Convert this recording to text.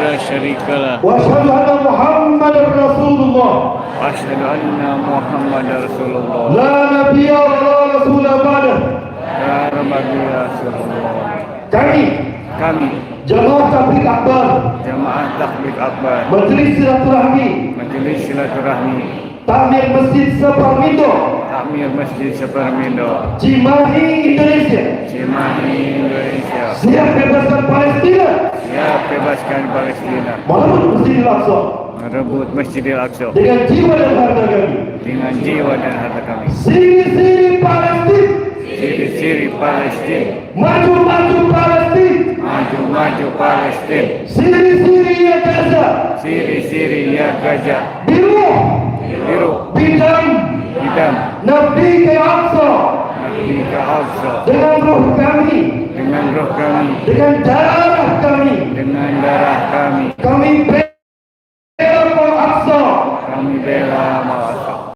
لا شريك له وأشهد أن محمدا رسول الله وأشهد أن محمدا رسول الله لا نبي ولا رسول بعده. لا نبي يا رسول الله. Kami Jamaah Tabligh Akbar Jamaah Tabligh Akbar Majlis Silaturahmi Majlis Silaturahmi Takmir Masjid Separmindo Takmir Masjid Separmindo Cimahi Indonesia Cimahi Indonesia siap bebaskan Palestina, siap bebaskan Palestina, merebut Masjidil Aqsa merebut Masjidil Aqsa dengan jiwa dan harta kami. dengan jiwa dan harta kami. Siri-siri Palestina, Siri-siri Palestina, maju-maju Palestina, maju-maju Palestina, siri-siri ya Gaza, siri-siri ya Gaza, biru, bidam, Nabi ke Aqsa, Nabi ke Aqsa, dengan roh kami, dengan roh kami, dengan darah kami, dengan darah kami, kami bela Al-Aqsa, kami bela Al-Aqsa.